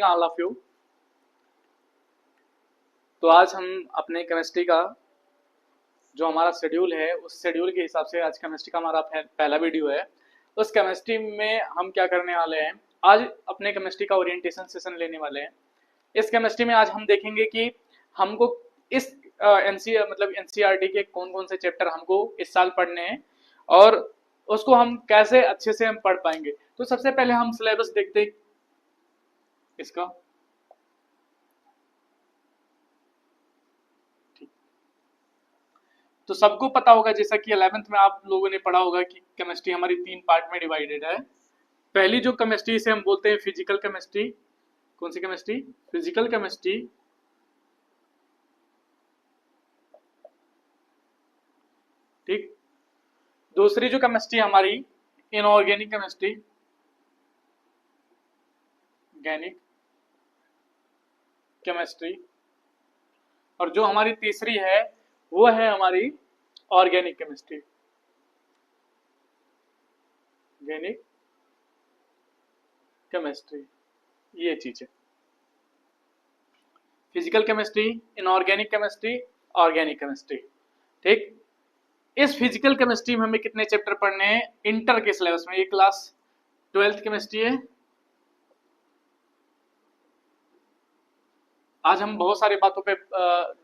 Morning all of you. तो आज हम अपने केमिस्ट्री का जो हमारा शेड्यूल है उस शेड्यूल के हिसाब से आज केमिस्ट्री का हमारा पहला वीडियो है। उस केमिस्ट्री में हम क्या करने वाले हैं, आज अपने केमिस्ट्री का ओरिएंटेशन सेशन लेने वाले हैं। इस केमिस्ट्री में आज हम देखेंगे कि हमको इस एनसीईआरटी के कौन कौन से चैप्टर हमको इस साल पढ़ने हैं और उसको हम कैसे अच्छे से हम पढ़ पाएंगे। तो सबसे पहले हम सिलेबस देखते हैं इसका। तो सबको पता होगा, जैसा कि 11th में आप लोगों ने पढ़ा होगा कि केमिस्ट्री हमारी 3 पार्ट में डिवाइडेड है। पहली जो केमिस्ट्री से हम बोलते हैं फिजिकल केमिस्ट्री। कौन सी केमिस्ट्री? Physical chemistry. ठीक। दूसरी जो केमिस्ट्री हमारी इनऑर्गेनिक केमिस्ट्री, ऑर्गेनिक केमिस्ट्री। और जो हमारी तीसरी है वो है हमारी ऑर्गेनिक केमिस्ट्री, ऑर्गेनिक केमिस्ट्री। ये चीज है physical chemistry, inorganic chemistry, organic chemistry. ठीक। इस फिजिकल केमिस्ट्री में हमें कितने चैप्टर पढ़ने हैं इंटर के सिलेबस में? ये क्लास 12th केमिस्ट्री है। आज हम बहुत सारी बातों पे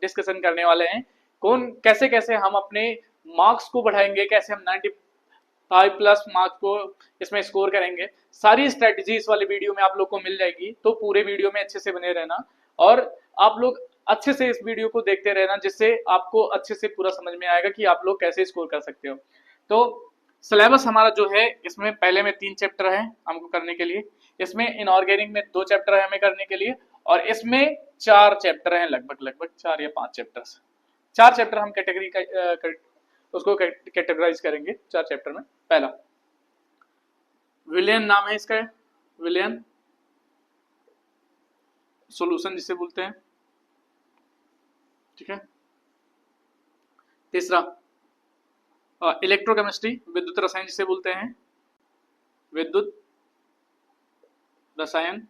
डिस्कशन करने वाले हैं। कैसे कैसे हम अपने मार्क्स को बढ़ाएंगे, कैसे हम 95 प्लस मार्क्स को इसमें स्कोर करेंगे। सारी स्ट्रेटजी इस वाले वीडियो में आप लोग को मिल जाएगी, तो पूरे वीडियो में अच्छे से बने रहना और आप लोग अच्छे से इस वीडियो को देखते रहना, जिससे आपको अच्छे से पूरा समझ में आएगा कि आप लोग कैसे स्कोर कर सकते हो। तो सिलेबस हमारा जो है, इसमें पहले में 3 चैप्टर है हमको करने के लिए, इसमें इनऑर्गेनिक में 2 चैप्टर है हमें करने के लिए, और इसमें 4 चैप्टर हैं, लगभग 4 या 5 चैप्टर्स। 4 चैप्टर हम उसको कैटेगराइज करेंगे 4 चैप्टर में। पहला विलियन नाम है इसका, विलियन सॉल्यूशन जिसे बोलते हैं। ठीक है। तीसरा इलेक्ट्रोकेमिस्ट्री, विद्युत रसायन जिसे बोलते हैं, विद्युत रसायन,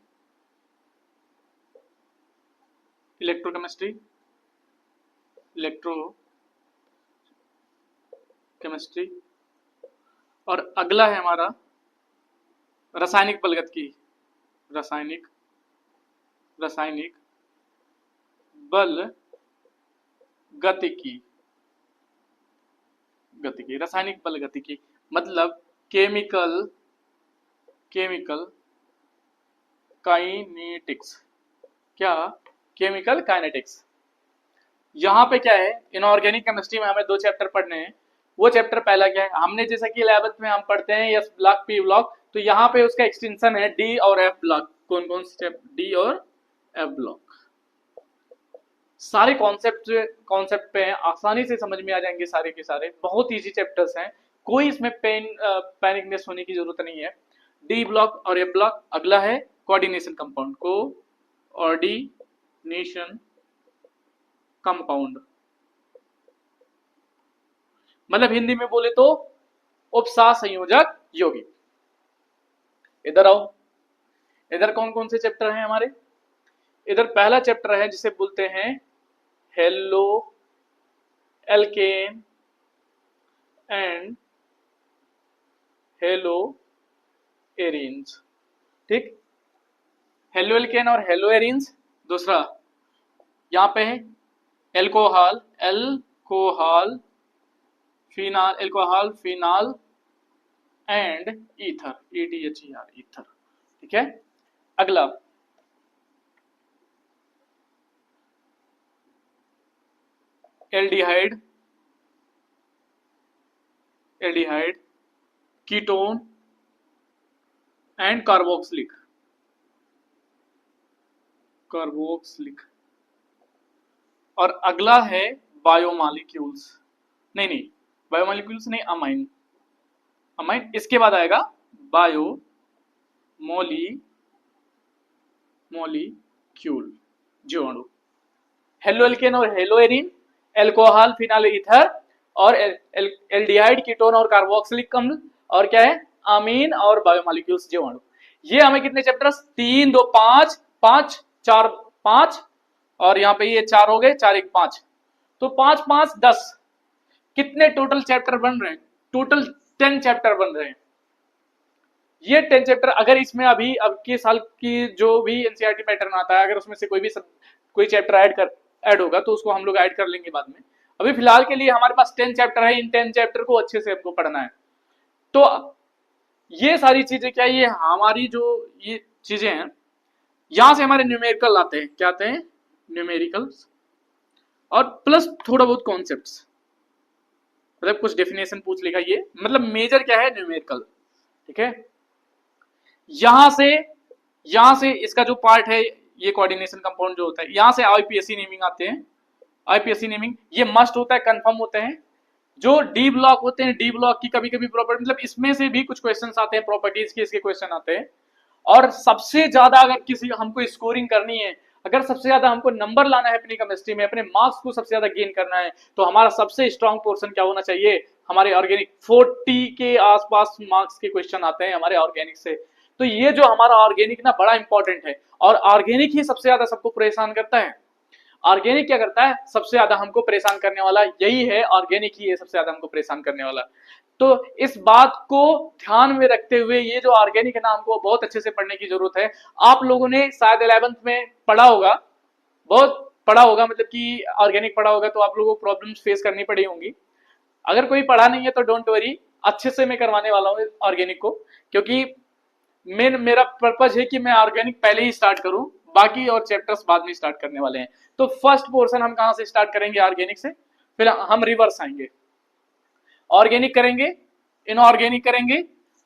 इलेक्ट्रोकेमिस्ट्री, इलेक्ट्रो केमिस्ट्री। और अगला है हमारा रासायनिक बलगतिकी, रासायनिक बल गतिकी, रासायनिक बल गतिकी मतलब केमिकल काइनेटिक्स। क्या? Chemical kinetics. यहाँ पे क्या है, इनऑर्गेनिक केमिस्ट्री में हमें 2 चैप्टर पढ़ने हैं। वो चैप्टर पहला क्या है, हमने जैसा कि 11th में हम पढ़ते हैं एस ब्लॉक पी ब्लॉक, तो यहाँ पे उसका एक्सटेंशन है डी और एफ ब्लॉक। कौन कौन से? डी और एफ ब्लॉक। सारे कॉन्सेप्ट पे हैं, आसानी से समझ में आ जाएंगे सारे के सारे, बहुत इजी चैप्टर्स हैं, कोई इसमें पैनिकनेस होने की जरूरत नहीं है। डी ब्लॉक और एफ ब्लॉक। अगला है कोऑर्डिनेशन कंपाउंड, कोऑर्डिनेशन कंपाउंड मतलब हिंदी में बोले तो उपसा संयोजक यौगिक। इधर आओ, इधर कौन कौन से चैप्टर हैं हमारे? इधर पहला चैप्टर है जिसे बोलते हैं haloalkane and haloarenes. ठीक। हेलो एल्केन और हेलो एरिन्स। दूसरा यहाँ पे है alcohol phenol and ether, ETHER, ether. ठीक है। अगला एल्डिहाइड, कीटोन एंड कार्बोक्सिलिक। और अगला है बायोमॉलिक्यूल्स, नहीं बायोमॉलिक्यूल्स नहीं, अमाइन। इसके बाद आएगा बायोमॉलिक्यूल, जीवाणु। हेलो एल्केन और haloarene, alcohol phenol ether, और एल्डिहाइड कीटोन और कार्बोक्सिलिक अम्ल, और क्या है, अमीन और बायोमॉलिक्यूल्स, जीवाणु। ये हमें कितने चैप्टर्स? 3, 2, 5, 5 4 5 और यहाँ पे ये 4 हो गए, 4 1 5, तो 5 5 10, कितने टोटल चैप्टर बन रहे हैं? टोटल 10 चैप्टर बन रहे हैं। ये 10 चैप्टर अगर इसमें अभी अब के साल की जो भी एनसीईआरटी पैटर्न आता है, अगर उसमें से कोई चैप्टर ऐड होगा तो उसको हम लोग ऐड कर लेंगे बाद में। अभी फिलहाल के लिए हमारे पास 10 चैप्टर है, इन 10 चैप्टर को अच्छे से हमको पढ़ना है। तो ये सारी चीजें क्या, ये हमारी जो ये चीजें हैं, यहां से हमारे न्यूमेरिकल आते हैं, क्या आते हैं? न्यूमेरिकल्स, और प्लस थोड़ा बहुत कॉन्सेप्ट्स, मतलब कुछ डेफिनेशन पूछ लेगा ये, मतलब मेजर क्या है? न्यूमेरिकल। ठीक है, यहां से इसका जो पार्ट है, ये कोऑर्डिनेशन कंपाउंड जो होता है, यहां से आईपीएससी नेमिंग आते हैं। आईपीएससी नेमिंग ये मस्ट होता है, कंफर्म होते हैं। जो डी ब्लॉक होते हैं, डी ब्लॉक की कभी कभी प्रॉपर्टी, मतलब इसमें से भी कुछ क्वेश्चंस आते हैं, प्रॉपर्टीज के इसके क्वेश्चन आते हैं। और सबसे ज्यादा अगर किसी हमको स्कोरिंग करनी है, अगर सबसे ज्यादा हमको नंबर लाना है अपनी केमिस्ट्री में, अपने मार्क्स को सबसे ज्यादा गेन करना है, तो हमारा सबसे स्ट्रॉन्ग पोर्शन क्या होना चाहिए? हमारे ऑर्गेनिक। 40 के आसपास मार्क्स के क्वेश्चन आते हैं हमारे ऑर्गेनिक से। तो ये जो हमारा ऑर्गेनिक ना बड़ा इंपॉर्टेंट है, और ऑर्गेनिक ही सबसे ज्यादा सबको परेशान करता है। ऑर्गेनिक क्या करता है? सबसे ज्यादा हमको परेशान करने वाला यही है, ऑर्गेनिक ही है सबसे ज्यादा हमको परेशान करने वाला। तो इस बात को ध्यान में रखते हुए ये जो ऑर्गेनिक है ना, हमको बहुत अच्छे से पढ़ने की जरूरत है। आप लोगों ने शायद 11th में पढ़ा होगा, बहुत पढ़ा होगा, मतलब कि ऑर्गेनिक पढ़ा होगा, तो आप लोगों को प्रॉब्लम्स फेस करनी पड़ी होंगी। अगर कोई पढ़ा नहीं है तो डोंट वरी, अच्छे से मैं करवाने वाला हूँ ऑर्गेनिक को, क्योंकि मेरा पर्पज है कि मैं ऑर्गेनिक पहले ही स्टार्ट करूं, बाकी और चैप्टर्स बाद में स्टार्ट करने वाले हैं। तो फर्स्ट पोर्शन हम कहां से स्टार्ट करेंगे? ऑर्गेनिक से, फिर हम रिवर्स आएंगे, ऑर्गेनिक करेंगे, इनऑर्गेनिक करेंगे,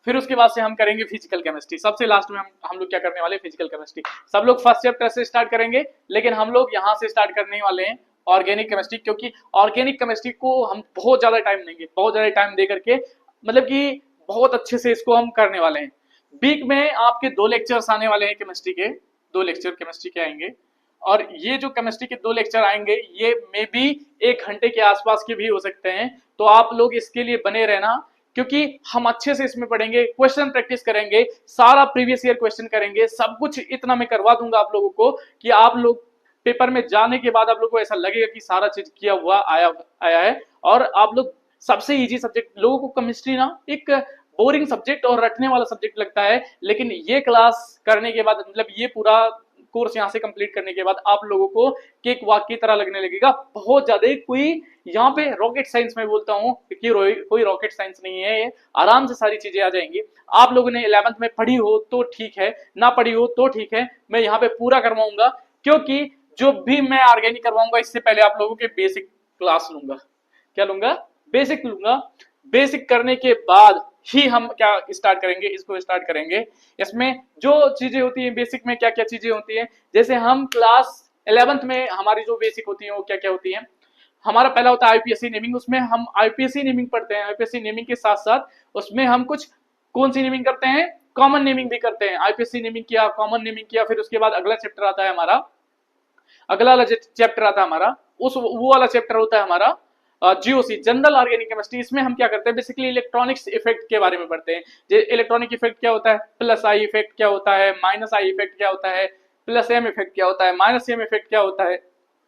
फिर उसके बाद से हम करेंगे फिजिकल केमिस्ट्री। सबसे लास्ट में हम लोग क्या करने वाले? Physical chemistry. सब लोग फर्स्ट चैप्टर से स्टार्ट करेंगे, लेकिन हम लोग यहां से स्टार्ट करने वाले हैं ऑर्गेनिक केमिस्ट्री, क्योंकि ऑर्गेनिक केमिस्ट्री को हम बहुत ज्यादा टाइम देंगे, बहुत ज्यादा टाइम दे करके, मतलब कि बहुत अच्छे से इसको हम करने वाले हैं। वीक में आपके 2 लेक्चर्स आने वाले हैं केमिस्ट्री के, 2 लेक्चर केमिस्ट्री के आएंगे, और ये जो केमिस्ट्री के 2 लेक्चर आएंगे ये मे बी 1 घंटे के आसपास के भी हो सकते हैं। तो आप लोग इसके लिए बने रहना, क्योंकि हम अच्छे से इसमें पढ़ेंगे, क्वेश्चन प्रैक्टिस करेंगे, सारा प्रीवियस ईयर क्वेश्चन करेंगे, सब कुछ इतना मैं करवा दूंगा आप लोगों को कि आप लोग पेपर में जाने के बाद आप लोग को ऐसा लगेगा कि सारा चीज किया हुआ आया है। और आप लोग सबसे इजी सब्जेक्ट, लोगों को केमिस्ट्री ना एक बोरिंग सब्जेक्ट और रटने वाला सब्जेक्ट लगता है, लेकिन ये क्लास करने के बाद, मतलब ये पूरा कोर्स यहाँ से कंप्लीट करने के बाद आप लोगों को केक वॉक की तरह लगने लगेगा। बहुत ज्यादा कोई यहाँ पे रॉकेट साइंस में बोलता हूँ कि कोई रॉकेट साइंस नहीं है, ये आराम से सारी चीजें आ जाएंगी। आप लोगों ने 11th में पढ़ी हो तो ठीक है, ना पढ़ी हो तो ठीक है, मैं यहाँ पे पूरा करवाऊंगा, क्योंकि जो भी मैं ऑर्गेनिक करवाऊंगा इससे पहले आप लोगों के बेसिक क्लास लूंगा। क्या लूंगा? बेसिक लूंगा। बेसिक करने के बाद ही हम क्या स्टार्ट करेंगे? इसको स्टार्ट करेंगे। इसमें जो चीजें होती हैं बेसिक में, क्या क्या चीजें होती हैं, जैसे हम क्लास 11th में हमारी जो बेसिक होती है वो क्या क्या होती है? हमारा पहला होता है आईपीएससी नेमिंग, उसमें हम आईपीएससी नेमिंग पढ़ते हैं। आईपीएससी नेमिंग के साथ साथ उसमें हम कुछ कौन सी नेमिंग करते हैं? कॉमन नेमिंग भी करते हैं। आईपीएससी नेमिंग किया, कॉमन नेमिंग किया, फिर उसके बाद अगला चैप्टर आता है हमारा, अगला वाला चैप्टर आता है हमारा, वो वाला चैप्टर होता है हमारा जीओसी, जनरल ऑर्गेनिक केमिस्ट्री। इसमें हम क्या करते हैं? बेसिकली इलेक्ट्रॉनिक्स इफेक्ट के बारे में पढ़ते हैं। इलेक्ट्रॉनिक इफेक्ट क्या होता है, प्लस आई इफेक्ट क्या होता है, माइनस आई इफेक्ट क्या होता है, प्लस एम इफेक्ट क्या होता है, माइनस एम इफेक्ट क्या होता है,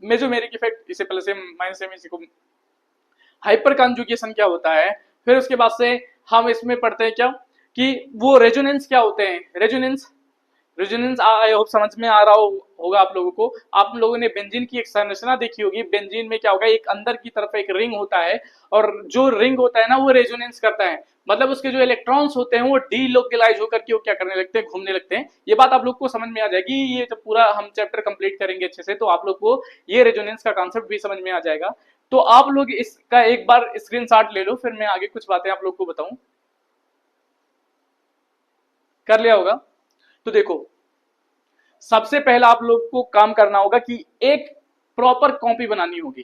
मेसोमेरिक इफेक्ट, इसे प्लस एम माइनस एम, इसी को हाइपर कॉन्जुगेशन क्या होता है। फिर उसके बाद से हम इसमें पढ़ते हैं क्या कि वो रेजोनेंस क्या होते हैं, रेजोनेंस आई होप समझ में आ रहा होगा आप लोगों को। आप लोगों ने बेंजीन की एक संरचना देखी होगी। बेंजीन में क्या होगा, एक अंदर की तरफ एक रिंग होता है, और जो रिंग होता है ना वो रेजोनेंस करता है, मतलब उसके जो इलेक्ट्रॉन्स होते हैं वो डीलोकलाइज होकर के वो क्या करने लगते हैं, घूमने लगते हैं। ये बात आप लोग को समझ में आ जाएगी, ये जब पूरा हम चैप्टर कंप्लीट करेंगे अच्छे से तो आप लोग को ये रेजोनेंस का कॉन्सेप्ट भी समझ में आ जाएगा। तो आप लोग इसका एक बार स्क्रीनशॉट ले लो, फिर मैं आगे कुछ बातें आप लोग को बताऊं। कर लिया होगा? तो देखो, सबसे पहला आप लोग को काम करना होगा कि एक प्रॉपर कॉपी बनानी होगी।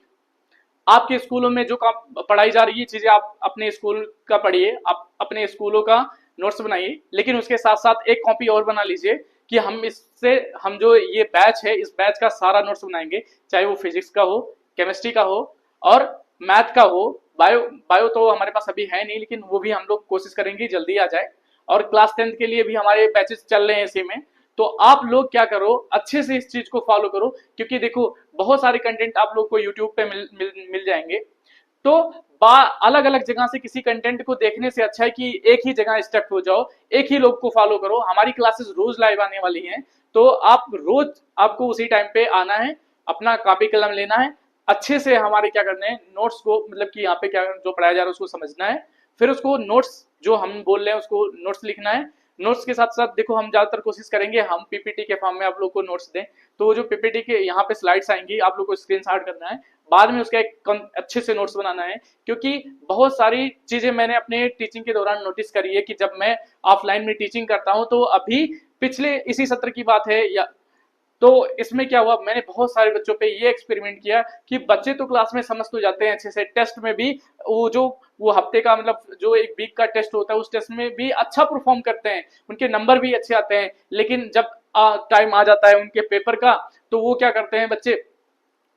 आपके स्कूलों में जो पढ़ाई जा रही है चीजें आप अपने स्कूल का पढ़िए, आप अपने स्कूलों का नोट्स बनाइए, लेकिन उसके साथ साथ एक कॉपी और बना लीजिए कि हम जो ये बैच है इस बैच का सारा नोट्स बनाएंगे, चाहे वो फिजिक्स का हो, केमिस्ट्री का हो और मैथ का हो। बायो तो हमारे पास अभी है नहीं, लेकिन वो भी हम लोग कोशिश करेंगे जल्दी आ जाए। और क्लास 10th के लिए भी हमारे बैचेस चल रहे हैं इसी में, तो आप लोग क्या करो, अच्छे से इस चीज को फॉलो करो, क्योंकि देखो बहुत सारे कंटेंट आप लोग को यूट्यूब पे मिल जाएंगे। तो अलग अलग जगह से किसी कंटेंट को देखने से अच्छा है कि एक ही जगह स्टक हो जाओ, एक ही लोग को फॉलो करो। हमारी क्लासेस रोज लाइव आने वाली हैं, तो आप रोज आपको उसी टाइम पे आना है, अपना कॉपी कलम लेना है, अच्छे से हमारे क्या करने हैं नोट्स को, मतलब कि यहाँ पे क्या जो पढ़ाया जा रहा है उसको समझना है, फिर उसको नोट्स जो हम बोल रहे हैं उसको नोट्स लिखना है। नोट्स के साथ साथ देखो हम ज्यादातर कोशिश करेंगे हम पीपीटी के फॉर्म में आप लोग को नोट्स दें, तो वो जो पीपीटी के यहाँ पे स्लाइड्स आएंगी आप लोग को स्क्रीनशॉट करना है, बाद में उसका एक अच्छे से नोट्स बनाना है। क्योंकि बहुत सारी चीजें मैंने अपने टीचिंग के दौरान नोटिस करी है कि जब मैं ऑफलाइन में टीचिंग करता हूं, तो अभी पिछले इसी सत्र की बात है, या तो इसमें क्या हुआ, मैंने बहुत सारे बच्चों पे ये एक्सपेरिमेंट किया कि बच्चे तो क्लास में समझ तो जाते हैं अच्छे से, टेस्ट में भी वो हफ्ते का मतलब जो एक वीक का टेस्ट होता है उस टेस्ट में भी अच्छा परफॉर्म करते हैं, उनके नंबर भी अच्छे आते हैं। लेकिन जब टाइम आ जाता है उनके पेपर का, तो वो क्या करते हैं बच्चे,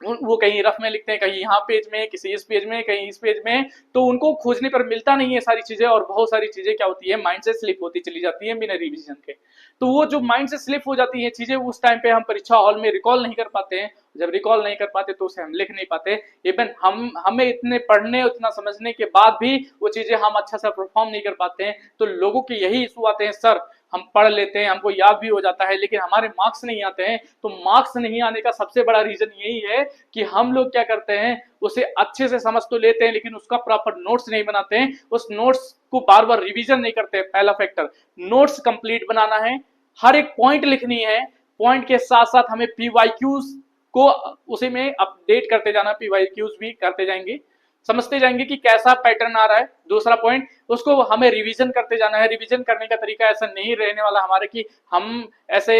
वो कहीं रफ में लिखते हैं, कहीं यहाँ पेज में, किसी इस पेज में, कहीं इस पेज में, तो उनको खोजने पर मिलता नहीं है सारी चीजें, और बहुत सारी चीजें क्या होती है माइंड से स्लिप होती चली जाती है बिना रिवीजन के। तो वो जो माइंड से स्लिप हो जाती है चीजें, उस टाइम पे हम परीक्षा हॉल में रिकॉल नहीं कर पाते हैं, जब रिकॉल नहीं कर पाते तो उसे हम लिख नहीं पाते। इवन हमें इतने पढ़ने उतना समझने के बाद भी वो चीजें हम अच्छा सा परफॉर्म नहीं कर पाते हैं। तो लोगों के यही इशू आते हैं, सर हम पढ़ लेते हैं, हमको याद भी हो जाता है, लेकिन हमारे मार्क्स नहीं आते हैं। तो मार्क्स नहीं आने का सबसे बड़ा रीजन यही है कि हम लोग क्या करते हैं, उसे अच्छे से समझ तो लेते हैं लेकिन उसका प्रॉपर नोट्स नहीं बनाते हैं, उस नोट्स को बार बार रिवीजन नहीं करते हैं। पहला फैक्टर, नोट्स कंप्लीट बनाना है, हर एक पॉइंट लिखनी है, पॉइंट के साथ साथ हमें पीवाईक्यूज को उसी में अपडेट करते जाना, पीवाईक्यूज भी करते जाएंगे, समझते जाएंगे कि कैसा पैटर्न आ रहा है। दूसरा पॉइंट, उसको हमें रिवीजन करते जाना है। रिवीजन करने का तरीका ऐसा नहीं रहने वाला हमारे कि हम ऐसे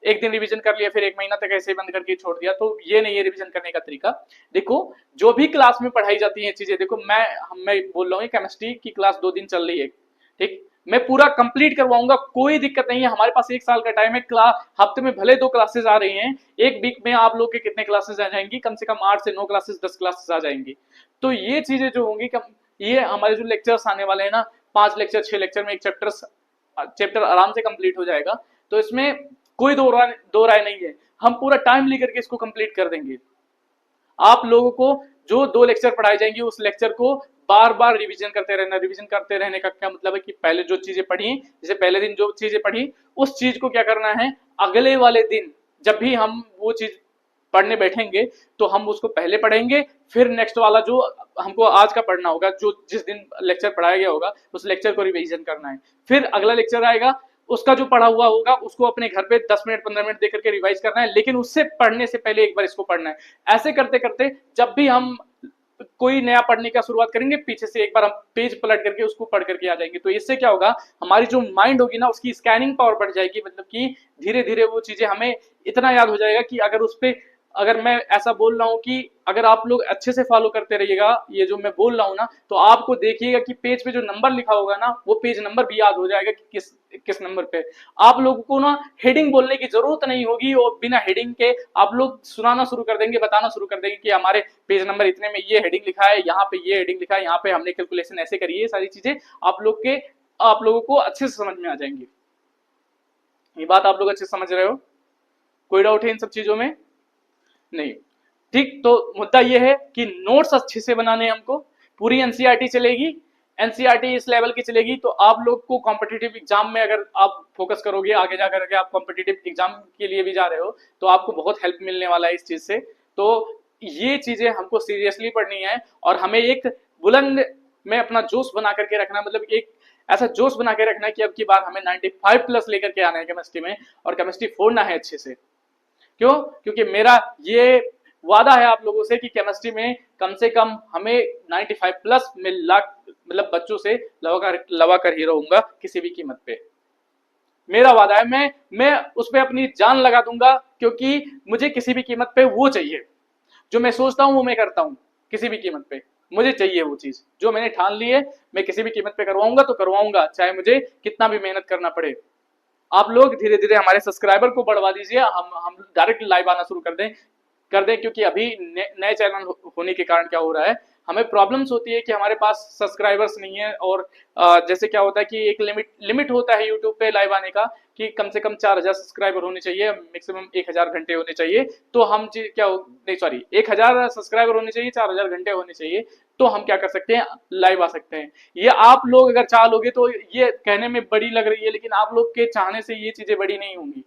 एक दिन रिवीजन कर लिया फिर एक महीना तक ऐसे बंद करके छोड़ दिया, तो ये नहीं है रिवीजन करने का तरीका। देखो जो भी क्लास में पढ़ाई जाती है चीजें, देखो मैं बोल रहा हूँ केमिस्ट्री की क्लास 2 दिन चल रही है, ठीक, मैं पूरा कंप्लीट करवाऊंगा, कोई दिक्कत नहीं है। हमारे पास 1 साल का टाइम है, क्लास हफ्ते में भले 2 क्लासेस आ रही हैं, एक वीक में आप लोग के कितने क्लासेस आ जाएंगी, कम से कम 8 से 9 क्लासेस 10 क्लासेस आ जाएंगी। तो ये चीजें जो होंगी, ये हमारे जो लेक्चर्स आने वाले हैं ना, 5 लेक्चर 6 लेक्चर में एक चैप्टर आराम से कंप्लीट हो जाएगा। तो इसमें कोई दो राय नहीं है, हम पूरा टाइम लेकर के इसको कंप्लीट कर देंगे। आप लोगों को जो 2 लेक्चर पढ़ाई जाएंगी उस लेक्चर को बार बार रिवीजन करते रहना। रिवीजन करते रहने का क्या मतलब है कि पहले जो चीजें पढ़ी, जैसे पहले दिन जो चीजें पढ़ी, उस चीज को क्या करना है, अगले वाले दिन जब भी हम वो चीज पढ़ने बैठेंगे तो हम उसको पहले पढ़ेंगे, फिर नेक्स्ट वाला जो हमको आज का पढ़ना होगा, जो जिस दिन लेक्चर पढ़ाया गया होगा उस लेक्चर को रिवीजन करना है। फिर अगला लेक्चर आएगा, उसका जो पढ़ा हुआ होगा उसको अपने घर पे 10 मिनट 15 मिनट देकर के रिवाइज करना है, लेकिन उससे पढ़ने से पहले एक बार इसको पढ़ना है। ऐसे करते करते जब भी हम कोई नया पढ़ने का शुरुआत करेंगे, पीछे से एक बार हम पेज पलट करके उसको पढ़ करके आ जाएंगे। तो इससे क्या होगा, हमारी जो माइंड होगी ना उसकी स्कैनिंग पावर बढ़ जाएगी, मतलब कि धीरे धीरे वो चीजें हमें इतना याद हो जाएगा कि अगर मैं ऐसा बोल रहा हूं कि अगर आप लोग अच्छे से फॉलो करते रहिएगा ये जो मैं बोल रहा हूं ना, तो आपको देखिएगा कि पेज पे जो नंबर लिखा होगा ना, वो पेज नंबर भी याद हो जाएगा कि किस नंबर पे। आप लोगों को ना हेडिंग बोलने की जरूरत नहीं होगी, और बिना हेडिंग के आप लोग सुनाना शुरू कर देंगे, बताना शुरू कर देंगे कि हमारे पेज नंबर इतने में ये हेडिंग लिखा है, यहाँ पे ये हेडिंग लिखा है, यहाँ पे हमने कैलकुलेशन ऐसे करी है। सारी चीजें आप लोगों को अच्छे से समझ में आ जाएंगी। ये बात आप लोग अच्छे से समझ रहे हो? कोई डाउट है इन सब चीजों में? नहीं, ठीक। तो मुद्दा यह है कि नोट्स अच्छे से बनाने हमको, पूरी एनसीईआरटी चलेगी, एनसीईआरटी इस लेवल की चलेगी, तो आप लोग को कॉम्पिटिटिव एग्जाम में अगर आप फोकस करोगे, आगे जाकर के आप कॉम्पिटिटिव एग्जाम के लिए भी जा रहे हो, तो आपको बहुत हेल्प मिलने वाला है इस चीज से। तो ये चीजें हमको सीरियसली पढ़नी है, और हमें एक बुलंद में अपना जोश बना करके रखना, मतलब एक ऐसा जोश बना के रखना है कि अब की बार हमें 95 प्लस लेकर के आना है केमिस्ट्री में, और केमिस्ट्री फोड़ना है अच्छे से। क्यों? क्योंकि मेरा ये वादा है आप लोगों से कि केमिस्ट्री में कम से कम हमें 95 प्लस में मतलब बच्चों से लवा कर ही रहूंगा किसी भी कीमत पे। मेरा वादा है, मैं उस पर अपनी जान लगा दूंगा, क्योंकि मुझे किसी भी कीमत पे वो चाहिए जो मैं सोचता हूं, वो मैं करता हूं। किसी भी कीमत पे मुझे चाहिए वो चीज जो मैंने ठान ली है, मैं किसी भी कीमत पे करवाऊंगा तो करवाऊंगा, चाहे मुझे कितना भी मेहनत करना पड़े। आप लोग धीरे धीरे हमारे सब्सक्राइबर को बढ़वा दीजिए, हम डायरेक्ट लाइव आना शुरू कर दें, क्योंकि अभी नए चैनल होने के कारण क्या हो रहा है, हमें प्रॉब्लम्स होती है कि हमारे पास सब्सक्राइबर्स नहीं है, और जैसे क्या होता है कि एक लिमिट होता है यूट्यूब पे लाइव आने का कि कम से कम 4000 सब्सक्राइबर होने चाहिए, मैक्सिमम 1000 घंटे होने चाहिए। तो हम क्या नहीं सॉरी 1000 सब्सक्राइबर होने चाहिए, 4000 घंटे होने चाहिए, तो हम क्या कर सकते हैं, लाइव आ सकते हैं। ये आप लोग अगर चाह लोगे तो ये कहने में बड़ी लग रही है, लेकिन आप लोग के चाहने से ये चीजें बड़ी नहीं होंगी।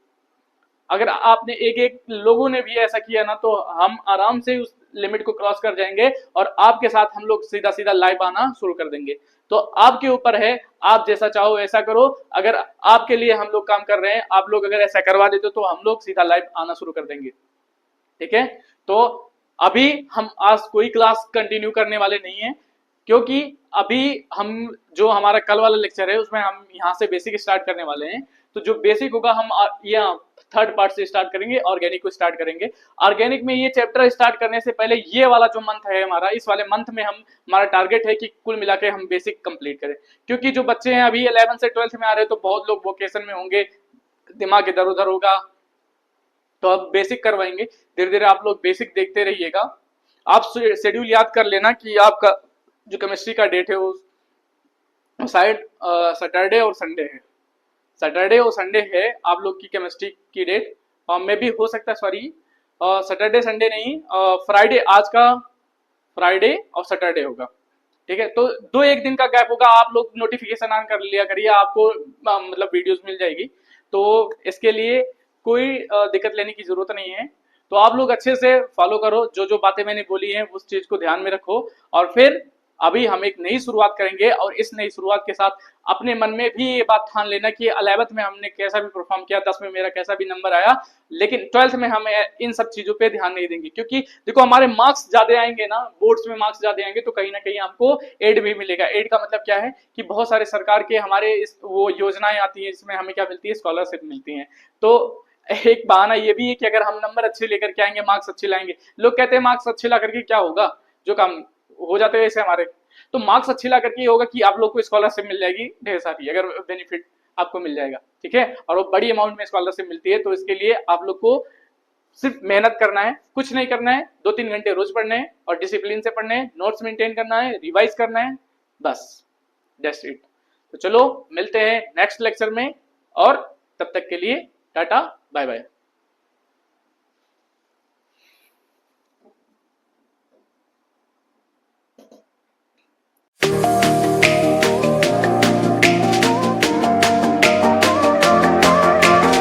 अगर आपने एक एक लोगों ने भी ऐसा किया ना, तो हम आराम से उस लिमिट को क्रॉस कर जाएंगे और आपके साथ हम लोग सीधा सीधा लाइव आना शुरू कर देंगे। तो आपके ऊपर है, आप जैसा चाहो ऐसा करो। अगर आपके लिए हम लोग काम कर रहे हैं, आप लोग अगर ऐसा करवा देते तो हम लोग सीधा लाइव आना शुरू कर देंगे। ठीक है, तो अभी हम आज कोई क्लास कंटिन्यू करने वाले नहीं है, क्योंकि अभी हम जो हमारा कल वाला लेक्चर है उसमें हम यहाँ से बेसिक स्टार्ट करने वाले हैं। तो जो बेसिक होगा हम यहाँ थर्ड पार्ट से स्टार्ट करेंगे, ऑर्गेनिक को स्टार्ट करेंगे। ऑर्गेनिक में ये चैप्टर स्टार्ट करने से पहले ये वाला जो मंथ है हमारा, इस वाले मंथ में हम हमारा टारगेट है कि कुल मिला के हम बेसिक कंप्लीट करें। क्योंकि जो बच्चे हैं अभी 11 से 12th में आ रहे हैं, तो बहुत लोग वोकेशन में होंगे, दिमाग इधर उधर होगा, तो अब बेसिक करवाएंगे। धीरे धीरे आप लोग बेसिक देखते रहिएगा। आप शेड्यूल याद कर लेना कि आपका जो केमिस्ट्री का डेट है वो शायद सैटरडे और संडे है। सैटरडे और संडे है आप लोग की केमिस्ट्री की डेट, में भी हो सकता है, सॉरी सैटरडे संडे नहीं, फ्राइडे, आज का फ्राइडे और सैटरडे होगा। ठीक है, तो दो एक दिन का गैप होगा। आप लोग नोटिफिकेशन ऑन कर लिया करिए, आपको मतलब वीडियोस मिल जाएगी। तो इसके लिए कोई दिक्कत लेने की जरूरत नहीं है। तो आप लोग अच्छे से फॉलो करो, जो जो बातें मैंने बोली हैं उस चीज को ध्यान में रखो। और फिर अभी हम एक नई शुरुआत करेंगे, और इस नई शुरुआत के साथ अपने मन में भी ये बात ठान लेना कि 11th में हमने कैसा भी परफॉर्म किया, 10 में मेरा कैसा भी नंबर आया, लेकिन 12th में हम इन सब चीजों पे ध्यान नहीं देंगे। क्योंकि देखो हमारे मार्क्स ज्यादा आएंगे ना, बोर्ड्स में मार्क्स ज्यादा आएंगे, तो कहीं ना कहीं हमको एड भी मिलेगा। एड का मतलब क्या है कि बहुत सारे सरकार के हमारे वो योजनाएं आती है, जिसमें हमें क्या मिलती है, स्कॉलरशिप मिलती है। तो एक बहाना ये भी है कि अगर हम नंबर अच्छे लेकर के आएंगे, मार्क्स अच्छे लाएंगे, लोग कहते हैं मार्क्स अच्छे ला करके क्या होगा, जो काम हो जाते हैं ऐसे हमारे, तो मार्क्स अच्छे ला करके ये होगा कि आप लोग को स्कॉलरशिप मिल जाएगी ढेर सारी, अगर बेनिफिट आपको मिल जाएगा। ठीक है, और वो बड़ी अमाउंट में स्कॉलरशिप मिलती है। तो इसके लिए आप लोग को सिर्फ मेहनत करना है, कुछ नहीं करना है, 2-3 घंटे रोज पढ़ने हैं और डिसिप्लिन से पढ़ने हैं, नोट्स मेंटेन करना है, रिवाइज करना है, बस दैट्स इट। तो चलो मिलते हैं नेक्स्ट लेक्चर में, और तब तक के लिए टाटा बाय बाय।